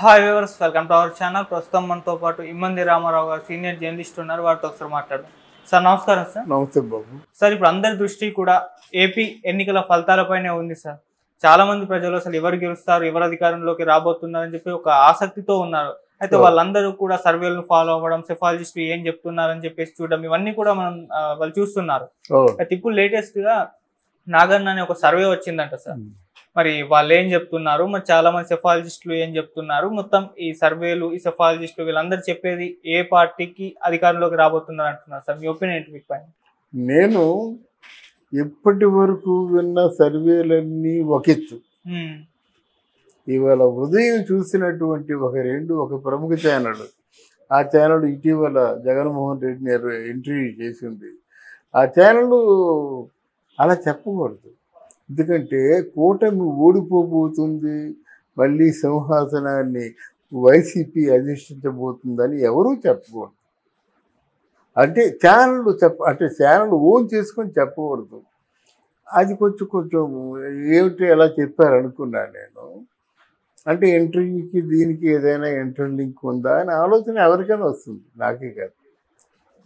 Hi viewers, welcome to our channel. ప్రస్తుతం మనతో పాటు ఇమ్మంది రామారావు గారు సీనియర్ జర్నలిస్ట్ ఉన్నారు. వారితో ఒకసారి మాట్లాడదాం. సార్ నమస్కారం. సార్ నమస్తే బాబు. సార్, ఇప్పుడు అందరి దృష్టి కూడా ఏపీ ఎన్నికల ఫలితాలపైనే ఉంది. సార్, చాలా మంది ప్రజలు అసలు ఎవరు గెలుస్తారు, ఎవరు అధికారంలోకి రాబోతున్నారని చెప్పి ఒక ఆసక్తితో ఉన్నారు. అయితే వాళ్ళందరూ కూడా సర్వేలను ఫాలో అవ్వడం, సెఫాలజిస్టులు ఏం చెప్తున్నారని చెప్పేసి చూడడం, ఇవన్నీ కూడా వాళ్ళు చూస్తున్నారు. అయితే ఇప్పుడు లేటెస్ట్ గా నాగన్న అనే ఒక సర్వే వచ్చిందంట సార్. మరి వాళ్ళు ఏం చెప్తున్నారు, మరి చాలా మంది సెఫాలజిస్టులు ఏం చెప్తున్నారు, మొత్తం ఈ సర్వేలు, ఈ సెఫాలజిస్టులు వీళ్ళందరూ చెప్పేది ఏ పార్టీకి అధికారంలోకి రాబోతున్నారు అంటున్నారు సార్. మీ ఒపీనియన్ ఏంటి వీటిపైన? నేను ఇప్పటి వరకు విన్న సర్వేలన్నీ ఒకెత్తు. ఇవాళ ఉదయం చూసినటువంటి ఒక ప్రముఖ ఛానల్, ఆ ఛానల్ ఇటీవల జగన్మోహన్ రెడ్డిని ఇంటర్వ్యూ చేసింది. ఆ ఛానల్ అలా చెప్పకూడదు, ఎందుకంటే కూటమి ఓడిపోబోతుంది, మళ్ళీ సింహాసనాన్ని వైసీపీ అధిష్ఠించబోతుందని ఎవరూ చెప్పకూడదు. అంటే ఛానల్ ఓన్ చేసుకొని చెప్పకూడదు. అది కొంచెం ఏమిటి ఎలా చెప్పారనుకున్నాను నేను. అంటే ఇంటర్వ్యూకి దీనికి ఏదైనా ఇంటర్ లింక్ ఉందా అని ఆలోచన ఎవరికైనా వస్తుంది, నాకే కాదు.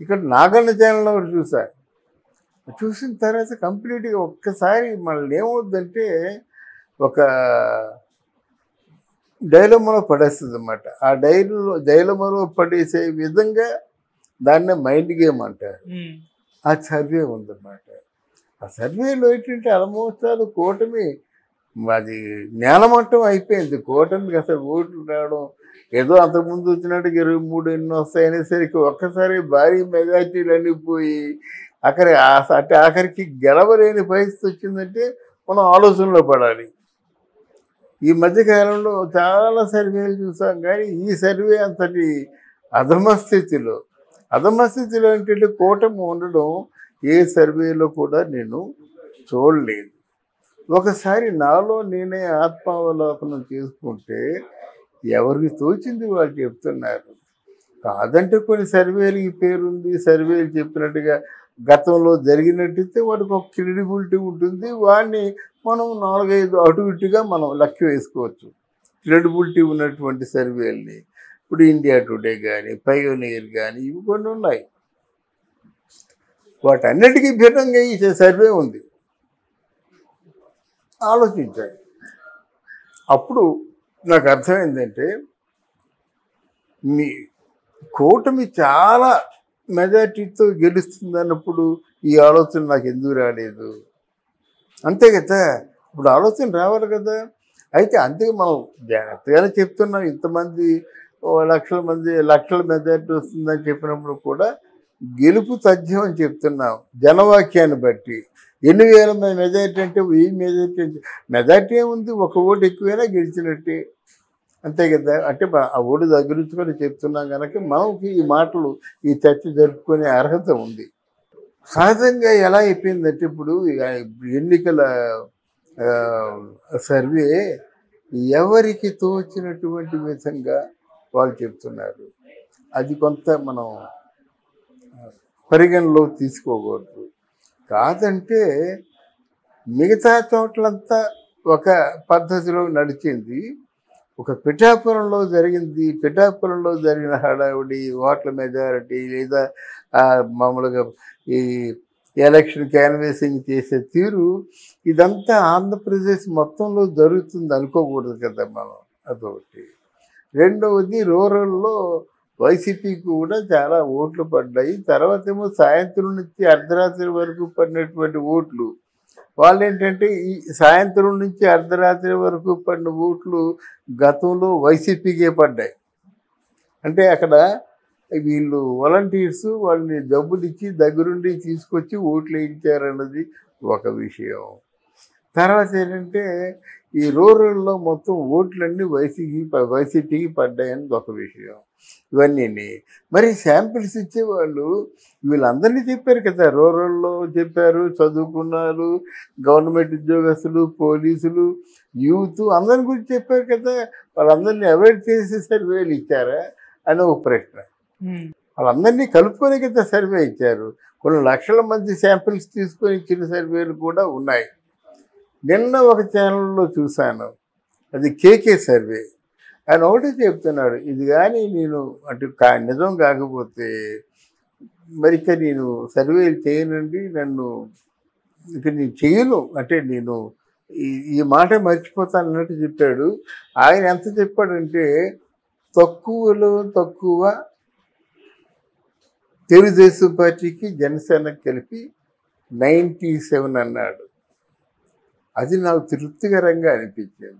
ఇక్కడ నాగన్న ఛానల్ ఒకటి చూసిన తర్వాత కంప్లీట్గా ఒక్కసారి మనల్ని ఏమవుద్దంటే ఒక డైలమాలో పడేస్తుంది అన్నమాట. ఆ డైలమాలో పడేసే విధంగా దాన్నే మైండ్ గేమ్ అంటారు. ఆ సర్వే ఉందన్నమాట. ఆ సర్వేలో ఏంటంటే ఆల్మోస్ట్ కూటమి అది నేలమట్టం అయిపోయింది. కూటమికి అసలు ఓట్లు రావడం ఏదో అంతకుముందు వచ్చినట్టు 23 ఎన్ని వస్తాయనేసరికి ఒక్కసారి భారీ మెజార్టీలు అన్నీ పోయి ఆఖరికి గెలవలేని పరిస్థితి వచ్చిందంటే మనం ఆలోచనలో పడాలి. ఈ మధ్యకాలంలో చాలా సర్వేలు చూసాం, కానీ ఈ సర్వే అంతటి అధమస్థితిలో ఏంటంటే కూటమి ఉండడం ఏ సర్వేలో కూడా నేను చూడలేదు. ఒకసారి నాలో నేనే ఆత్మావలోకనం చేసుకుంటే ఎవరికి తోచింది వాళ్ళు చెప్తున్నారు. కాదంటే కొన్ని సర్వేలకి పేరుంది, సర్వేలు చెప్పినట్టుగా గతంలో జరిగినట్టయితే వాడికి ఒక క్రెడిబిలిటీ ఉంటుంది. వాడిని మనం 4-5 అటు ఇటుగా మనం లెక్క వేసుకోవచ్చు, క్రెడిబిలిటీ ఉన్నటువంటి సర్వేల్ని. ఇప్పుడు ఇండియా టుడే కానీ, పయోనియర్ కానీ, ఇవి కొన్ని ఉన్నాయి. వాటన్నిటికీ భిన్నంగా ఈ సర్వే ఉంది. ఆలోచించాలి. అప్పుడు నాకు అర్థమైందంటే మీ కూటమి చాలా మెజార్టీతో గెలుస్తుంది అన్నప్పుడు ఈ ఆలోచన నాకు ఎందుకు రాలేదు? అంతే కదా, ఇప్పుడు ఆలోచన రావాలి కదా. అయితే అంతే మనం జాగ్రత్తగానే చెప్తున్నాం. ఇంతమంది లక్షల మెజార్టీ వస్తుందని చెప్పినప్పుడు కూడా గెలుపు తథ్యం అని చెప్తున్నాం. జనవాక్యాన్ని బట్టి ఎన్ని వేల మెజార్టీ అంటే 1000 మెజార్టీ ఏముంది, ఒక ఓటు ఎక్కువైనా గెలిచినట్టే, అంతే కదా. అంటే ఆ ఓటు దగ్గరించుకొని చెప్తున్నాం కనుక మనకి ఈ మాటలు, ఈ చర్చ జరుపుకునే అర్హత ఉంది. సహజంగా ఎలా అయిపోయిందంటే ఇప్పుడు ఎన్నికల సర్వే ఎవరికి తోచినటువంటి విధంగా వాళ్ళు చెప్తున్నారు. అది కొంత మనం పరిగణలో తీసుకోకూడదు. కాదంటే మిగతా చోట్లంతా ఒక పద్ధతిలో నడిచింది, ఒక పిఠాపురంలో జరిగిన హడావుడి, ఓట్ల మెజారిటీ, లేదా మామూలుగా ఈ ఎలక్షన్ క్యాన్వేసింగ్ చేసే తీరు, ఇదంతా ఆంధ్రప్రదేశ్ మొత్తంలో జరుగుతుంది అనుకోకూడదు కదా మనం. అదొకటి. రెండవది, రూరల్లో వైసీపీకి కూడా చాలా ఓట్లు పడ్డాయి. తర్వాత ఏమో సాయంత్రం నుంచి అర్ధరాత్రి వరకు పడినటువంటి ఓట్లు, వాళ్ళు ఏంటంటే ఈ సాయంత్రం నుంచి అర్ధరాత్రి వరకు పడిన ఓట్లు గతంలో వైసీపీకే పడ్డాయి. అంటే అక్కడ వీళ్ళు వాలంటీర్స్ వాళ్ళని డబ్బులు ఇచ్చి దగ్గరుండి తీసుకొచ్చి ఓట్లు వేయించారన్నది ఒక విషయం. తర్వాత ఏంటంటే ఈ రూరల్లో మొత్తం ఓట్లన్నీ వైసీపీకి పడ్డాయన్నది ఒక విషయం. ఇవన్నీ మరి శాంపిల్స్ ఇచ్చేవాళ్ళు వీళ్ళందరినీ చెప్పారు కదా. రూరల్లో చెప్పారు, చదువుకున్నారు, గవర్నమెంట్ ఉద్యోగస్తులు, పోలీసులు, యూత్ అందరి గురించి చెప్పారు కదా. వాళ్ళందరినీ అవాయిడ్ చేసి సర్వేలు ఇచ్చారా అని ఒక ప్రశ్న. వాళ్ళందరినీ కలుపుకొని కదా సర్వే ఇచ్చారు. కొన్ని లక్షల మంది శాంపిల్స్ తీసుకొని ఇచ్చిన సర్వేలు కూడా ఉన్నాయి. నిన్న ఒక ఛానల్లో చూశాను, అది కేకే సర్వే. ఆయన ఒకటే చెప్తున్నాడు, ఇది కానీ నేను అంటే నిజం కాకపోతే మరి ఇక నేను సర్వేలు చేయనండి, నన్ను ఇక నేను చేయను, అంటే నేను ఈ మాట మర్చిపోతాను అన్నట్టు చెప్పాడు. ఆయన ఎంత చెప్పాడంటే తక్కువలో తక్కువ తెలుగుదేశం పార్టీకి జనసేనకి కలిపి 97 అన్నాడు. అది నాకు తృప్తికరంగా అనిపించింది.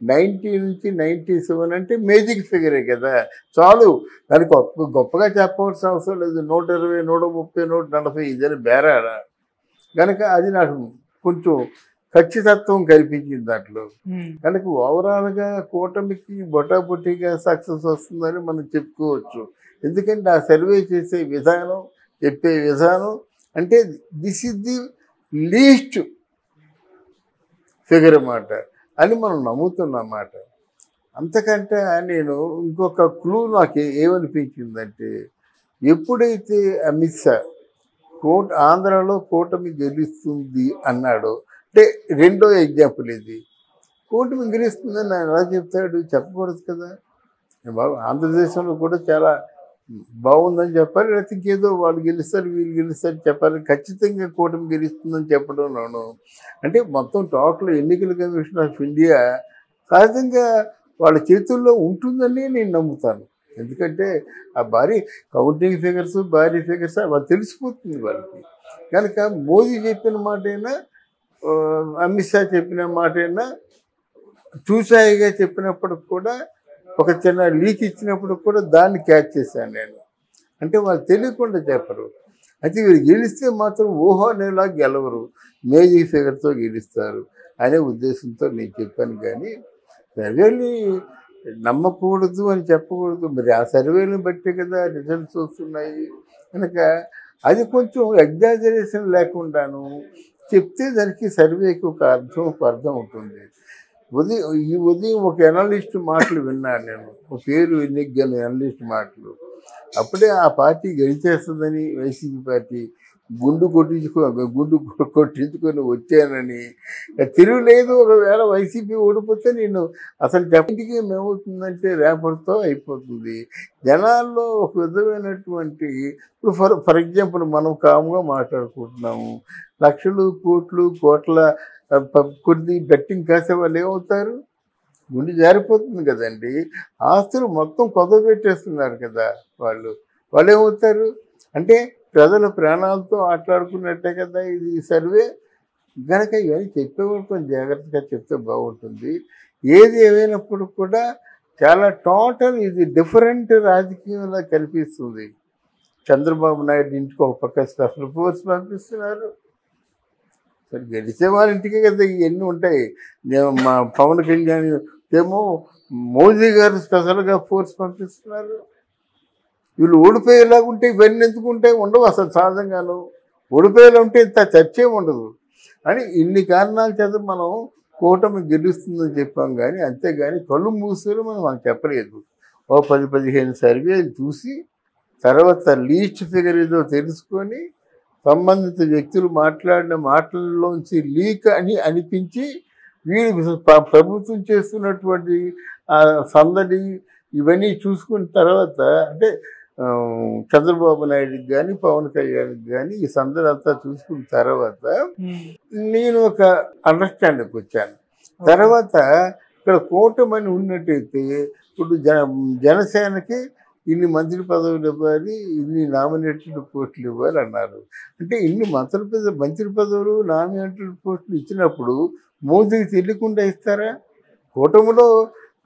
90 నుంచి 97 అంటే మేజిక్ ఫిగరే కదా, చాలు. దానికి గొప్పగా చెప్పవలసిన అవసరం లేదు. 120, 130, 140 ఇదని బేరాడా కనుక అది నాకు కొంచెం ఖచ్చితత్వం కల్పించింది దాంట్లో. కనుక ఓవరాల్గా కూటమికి బొటాబొట్టిగా సక్సెస్ వస్తుందని మనం చెప్పుకోవచ్చు. ఎందుకంటే ఆ సర్వే చేసే విధానం, చెప్పే విధానం అంటే this is the least figure అన్నమాట అని మనం నమ్ముతున్నమాట. అంతకంటే నేను ఇంకొక క్లూ నాకు ఏమనిపించిందంటే, ఎప్పుడైతే అమిత్ షా ఆంధ్రాలో కూటమి గెలుస్తుంది అన్నాడో, అంటే రెండో ఎగ్జాంపుల్ ఇది. కూటమి గెలుస్తుందని ఆయన ఎలా చెప్తాడు? చెప్పకూడదు కదా. ఆంధ్రదేశంలో కూడా చాలా బాగుందని చెప్పాలి, లేకపోతే ఇంకేదో వాళ్ళు గెలుస్తారు వీళ్ళు గెలుస్తారు చెప్పాలి. ఖచ్చితంగా కూటమి గెలుస్తుందని చెప్పడంలోను అంటే మొత్తం టోటల్ ఎన్నికల కమిషన్ ఆఫ్ ఇండియా సహజంగా వాళ్ళ చేతుల్లో ఉంటుందని నేను నమ్ముతాను. ఎందుకంటే ఆ భారీ కౌంటింగ్ ఫిగర్స్, భారీ ఫిగర్స్ వాళ్ళు తెలిసిపోతుంది వాళ్ళకి. కనుక మోదీ చెప్పిన మాటైనా, అమిత్ షా చెప్పిన మాటైనా, చూసాయిగా చెప్పినప్పుడు కూడా, ఒక చిన్న లీక్ ఇచ్చినప్పుడు కూడా దాన్ని క్యాచ్ చేశాను నేను. అంటే వాళ్ళు తెలియకుండా చెప్పరు. అయితే వీరు గెలిస్తే మాత్రం ఊహనేలా గెలవరు, మేజిక్ ఫిగర్తో గెలుస్తారు అనే ఉద్దేశంతో నేను చెప్పాను. కానీ సర్వేని నమ్మకూడదు అని చెప్పకూడదు. మరి ఆ సర్వేలను బట్టే కదా రిజల్ట్స్ వస్తున్నాయి. కనుక అది కొంచెం ఎగ్జాజరేషన్ లేకుండాను చెప్తే దానికి సర్వేకి ఒక అర్థం ఉంటుంది. ఈ ఉదయం ఒక అనలిస్ట్ మాటలు విన్నాను నేను, ఒక పేరు ఎన్నికగల అనలిస్ట్ మాటలు. అప్పుడే ఆ పార్టీ గెలిచేస్తుందని వైసీపీ పార్టీ గుండు కొట్టించుకొని వచ్చానని, తిరుగులేదు. ఒకవేళ వైసీపీ ఓడిపోతే నేను అసలు చెప్పటికి ఏమవుతుందంటే రేపటితో అయిపోతుంది. జనాల్లో ఒక విధమైనటువంటి, ఇప్పుడు ఫర్ ఎగ్జాంపుల్ మనం కామ్గా మాట్లాడుకుంటున్నాము, లక్షలు కోట్ల కొన్ని బెట్టింగ్ కాసే వాళ్ళు ఏమవుతారు? గుండె జారిపోతుంది కదండి. ఆస్తులు మొత్తం కొదవబెట్టేస్తున్నారు కదా వాళ్ళు ఏమవుతారు? అంటే ప్రజల ప్రాణాలతో ఆటలాడుకున్నట్టే కదా ఇది సర్వే. కనుక ఇవన్నీ చెప్పేవాళ్ళు కొంచెం జాగ్రత్తగా చెప్తే బాగుంటుంది. ఏది ఏమైనప్పుడు కూడా చాలా టోటల్ ఇది డిఫరెంట్ రాజకీయంలో కనిపిస్తుంది. చంద్రబాబు నాయుడు ఇంటికి ఒక పక్క స్పెషల్ ఫోర్స్ పంపిస్తున్నారు. సరే గెలిచే వాళ్ళ ఇంటికే కదా ఇవన్నీ ఉంటాయి. మా పవన్ కళ్యాణ్ ఏమో మోదీ గారు స్పెషల్గా ఫోర్స్ పంపిస్తున్నారు. వీళ్ళు ఓడిపోయేలాగా ఉంటే ఇవన్నీ ఎందుకు ఉంటాయి? ఉండవు అసలు. సహజంగాను ఓడిపోయేలా ఉంటే ఇంత చర్చే ఉండదు అని ఇన్ని కారణాల చేత మనం కూటమి గెలుస్తుందని చెప్పాం. కానీ అంతేగాని కళ్ళు మూసుకొని మనం చెప్పలేదు. ఓ 10-15 సర్వేలు చూసి తర్వాత లీస్ట్ ఫిగర్ ఏదో తెలుసుకొని సంబంధిత వ్యక్తులు మాట్లాడిన మాటల్లోంచి లీక్ అని అనిపించి వీళ్ళు ప్రభుత్వం చేస్తున్నటువంటి సందడి ఇవన్నీ చూసుకున్న తర్వాత, అంటే చంద్రబాబు నాయుడుకి కానీ పవన్ కళ్యాణ్కి కానీ ఈ సందడి అంతా చూసుకున్న తర్వాత నేను ఒక అండర్స్టాండింగ్కి వచ్చాను. తర్వాత ఇక్కడ కూటమని ఉన్నట్టయితే ఇప్పుడు జనసేనకి ఇన్ని మంత్రి పదవులు ఇవ్వాలి, ఇన్ని నామినేటెడ్ పోస్టులు ఇవ్వాలి అన్నారు. అంటే ఇన్ని మంత్రి పదవులు నామినేటెడ్ పోస్టులు ఇచ్చినప్పుడు మోదీకి తెలియకుండా ఇస్తారా? కూటమిలో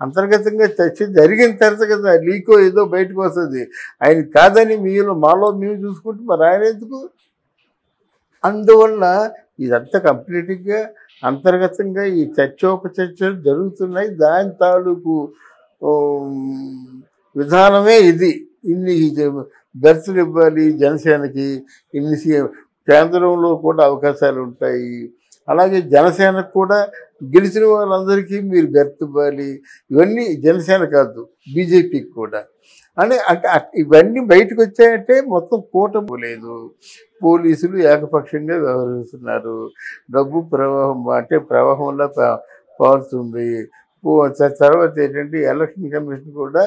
అంతర్గతంగా చర్చ జరిగిన తర్వాత కదా లీకో ఏదో బయటకు వస్తుంది. ఆయన కాదని మాలో మేము చూసుకుంటే మరి ఆయన ఎందుకు? అందువల్ల ఇదంతా కంప్లీట్గా అంతర్గతంగా ఈ చర్చోపచర్చలు జరుగుతున్నాయి. దాని తాలూకు విధానమే ఇది. ఇన్ని బెర్తులు ఇవ్వాలి జనసేనకి, ఇన్ని కేంద్రంలో కూడా అవకాశాలు ఉంటాయి. అలాగే జనసేనకు కూడా గెలిచిన వాళ్ళందరికీ మీరు బెర్త్ ఇవ్వాలి. ఇవన్నీ జనసేన కాదు, బీజేపీకి కూడా. అంటే ఇవన్నీ బయటకు వచ్చాయంటే మొత్తం కూటమి లేదు. పోలీసులు ఏకపక్షంగా వ్యవహరిస్తున్నారు. డబ్బు ప్రవాహంలో పారుతుంది. తర్వాత ఏంటంటే ఎలక్షన్ కమిషన్ కూడా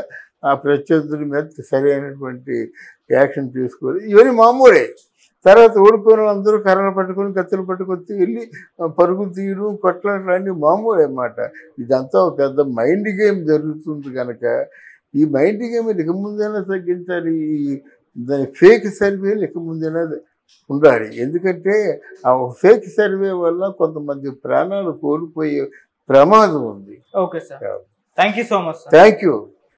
ఆ ప్రత్యర్థుల మీద సరైనటువంటి యాక్షన్ తీసుకోవాలి. ఇవన్నీ మామూలే. తర్వాత ఓడిపోయిన వాళ్ళందరూ కర్రలు పట్టుకొని కత్తులు పట్టుకొని వెళ్ళి పరుగు తీయడం కొట్లాడడం అన్నీ మామూలే అన్నమాట. ఇదంతా ఒక పెద్ద మైండ్ గేమ్ జరుగుతుంది కనుక ఈ మైండ్ గేమ్ ఇక ముందైనా తగ్గించాలి. దాని ఫేక్ సర్వేలు ఇక ముందైనా ఉండాలి. ఎందుకంటే ఆ ఫేక్ సర్వే వల్ల కొంతమంది ప్రాణాలు కోల్పోయే ప్రమాదం ఉంది. Okay sir, thank you so much. Thank you.